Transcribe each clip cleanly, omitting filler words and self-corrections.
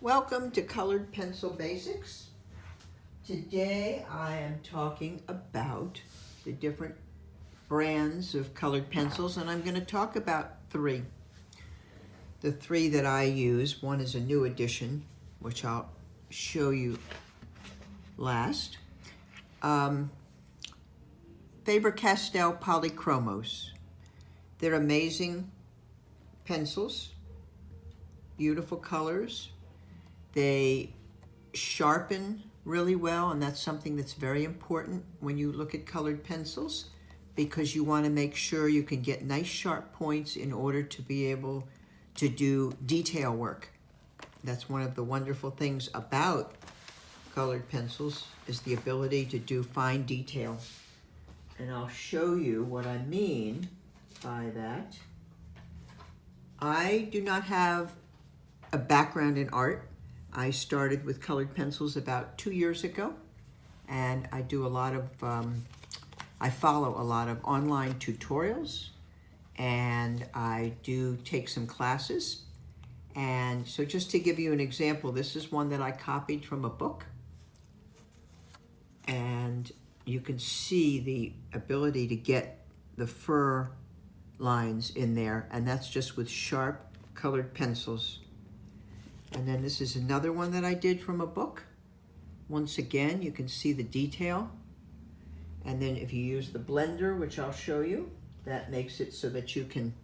Welcome to Colored Pencil Basics. Today I am talking about the different brands of colored pencils, and I'm going to talk about three. The three that I use, one is a new edition, which I'll show you last. Faber Castell Polychromos. They're amazing pencils, beautiful colors. They sharpen really well, and that's something that's very important when you look at colored pencils, because you want to make sure you can get nice sharp points in order to be able to do detail work. That's one of the wonderful things about colored pencils, is the ability to do fine detail. And I'll show you what I mean by that. I do not have a background in art. I started with colored pencils about 2 years ago, and I do a lot of, I follow a lot of online tutorials, and I do take some classes. And so just to give you an example, this is one that I copied from a book, and you can see the ability to get the fur lines in there, and that's just with sharp colored pencils. And then this is another one that I did from a book. Once again, you can see the detail. And then if you use the blender, which I'll show you, that makes it so that you can,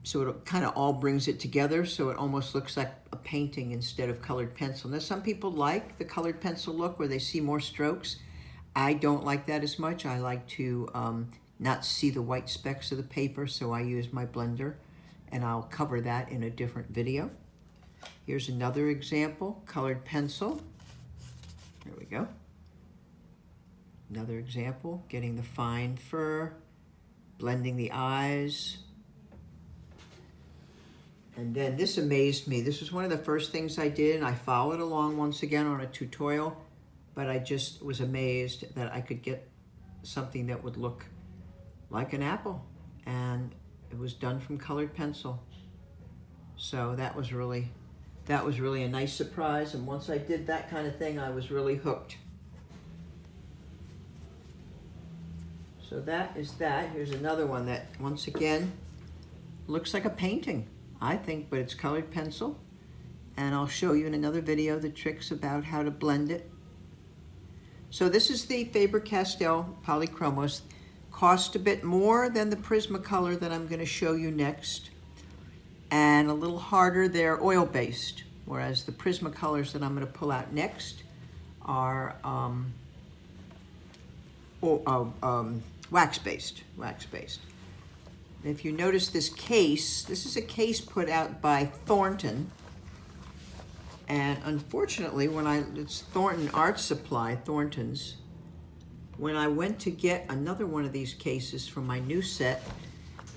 so it kind of all brings it together, so it almost looks like a painting instead of colored pencil. Now, some people like the colored pencil look where they see more strokes. I don't like that as much. I like to not see the white specks of the paper, so I use my blender, and I'll cover that in a different video. Here's another example, colored pencil. There we go. Another example, getting the fine fur, blending the eyes. And then this amazed me. This was one of the first things I did, and I followed along once again on a tutorial, but I just was amazed that I could get something that would look like an apple, and it was done from colored pencil. So that was really a nice surprise, and once I did that kind of thing, I was really hooked. So that is that. Here's another one that, once again, looks like a painting, I think, but it's colored pencil. And I'll show you in another video the tricks about how to blend it. So this is the Faber Castell Polychromos. Cost a bit more than the Prismacolor that I'm going to show you next, and a little harder. They're oil-based, whereas the Prismacolors that I'm going to pull out next are wax-based. If you notice this case, this is a case put out by Thornton, and unfortunately, it's Thornton Art Supply, Thornton's. When I went to get another one of these cases for my new set,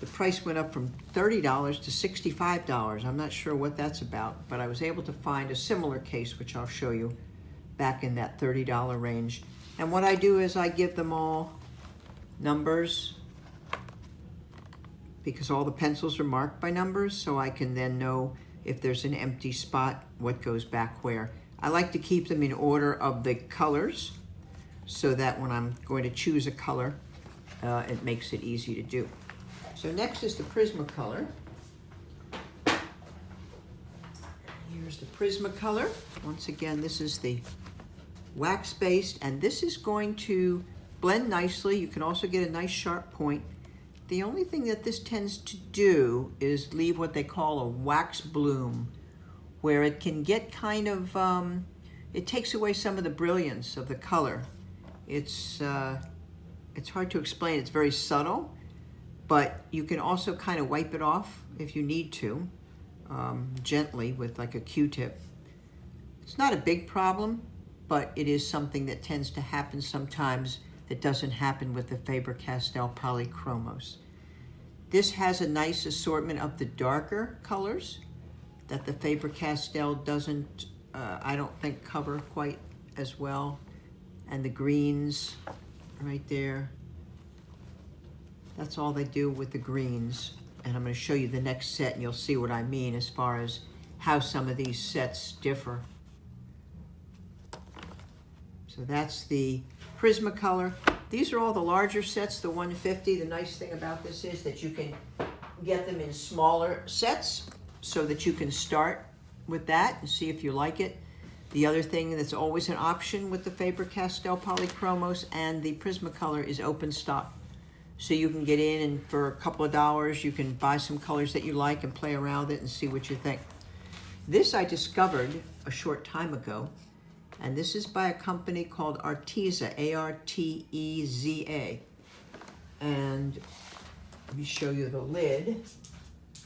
the price went up from $30 to $65. I'm not sure what that's about, but I was able to find a similar case, which I'll show you, back in that $30 range. And what I do is I give them all numbers, because all the pencils are marked by numbers, so I can then know if there's an empty spot, what goes back where. I like to keep them in order of the colors, so that when I'm going to choose a color, it makes it easy to do. So next is the Prismacolor. Here's the Prismacolor. Once again, this is the wax-based, and this is going to blend nicely. You can also get a nice sharp point. The only thing that this tends to do is leave what they call a wax bloom, where it can get kind of, it takes away some of the brilliance of the color. It's hard to explain. It's very subtle, but you can also kind of wipe it off if you need to, gently with like a Q-tip. It's not a big problem, but it is something that tends to happen sometimes that doesn't happen with the Faber Castell Polychromos. This has a nice assortment of the darker colors that the Faber Castell doesn't, I don't think, cover quite as well. And the greens right there. That's all they do with the greens. And I'm going to show you the next set and you'll see what I mean as far as how some of these sets differ. So that's the Prismacolor. These are all the larger sets, the 150. The nice thing about this is that you can get them in smaller sets so that you can start with that and see if you like it. The other thing that's always an option with the Faber Castell Polychromos and the Prismacolor is open stock. So you can get in and for a couple of dollars you can buy some colors that you like and play around with it and see what you think. This I discovered a short time ago, and this is by a company called Arteza, A-R-T-E-Z-A. And let me show you the lid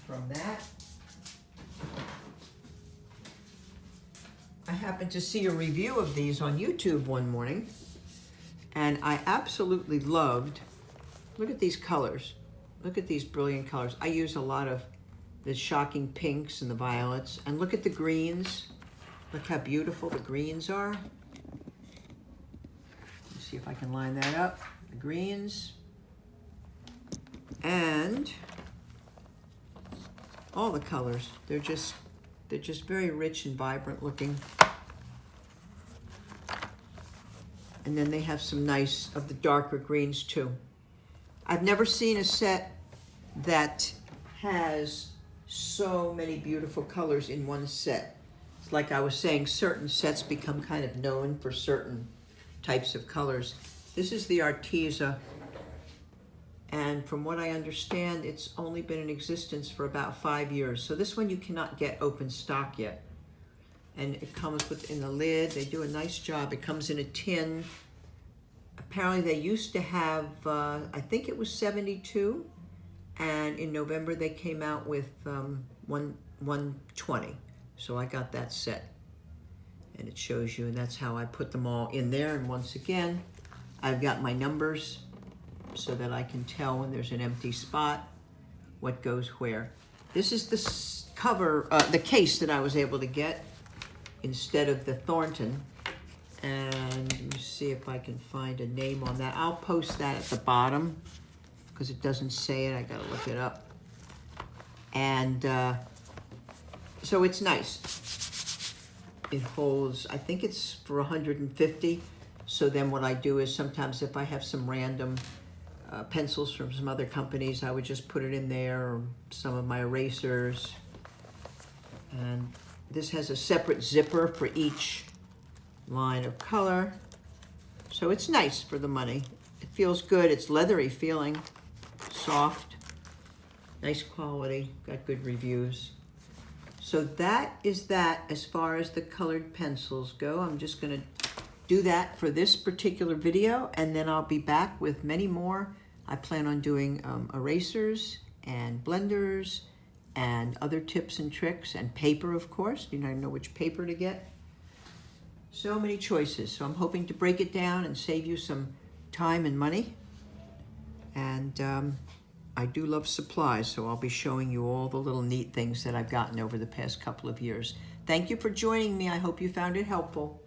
from that. I happened to see a review of these on YouTube one morning, and I absolutely loved, look at these colors. Look at these brilliant colors. I use a lot of the shocking pinks and the violets, and look at the greens. Look how beautiful the greens are. Let's see if I can line that up. The greens. And all the colors. They're just very rich and vibrant looking. And then they have some nice of the darker greens too. I've never seen a set that has so many beautiful colors in one set. It's like I was saying, certain sets become kind of known for certain types of colors. This is the Arteza, and from what I understand, it's only been in existence for about 5 years. So this one you cannot get open stock yet. And it comes in the lid. They do a nice job. It comes in a tin. Apparently they used to have, I think it was 72, and in November they came out with 120. So I got that set, and it shows you, and that's how I put them all in there. And once again, I've got my numbers so that I can tell when there's an empty spot what goes where. This is the cover, the case that I was able to get instead of the Thornton. And let me see if I can find a name on that. I'll post that at the bottom because it doesn't say it. I gotta look it up. And so it's nice. It holds, I think it's for 150. So then what I do is sometimes if I have some random pencils from some other companies, I would just put it in there, or some of my erasers. And this has a separate zipper for each line of color. So it's nice for the money. It feels good. It's leathery feeling, soft, nice quality, got good reviews. So that is that as far as the colored pencils go. I'm just gonna do that for this particular video, and then I'll be back with many more. I plan on doing erasers and blenders and other tips and tricks, and paper, of course. You know which paper to get. So many choices. So I'm hoping to break it down and save you some time and money. And I do love supplies, so I'll be showing you all the little neat things that I've gotten over the past couple of years. Thank you for joining me. I hope you found it helpful.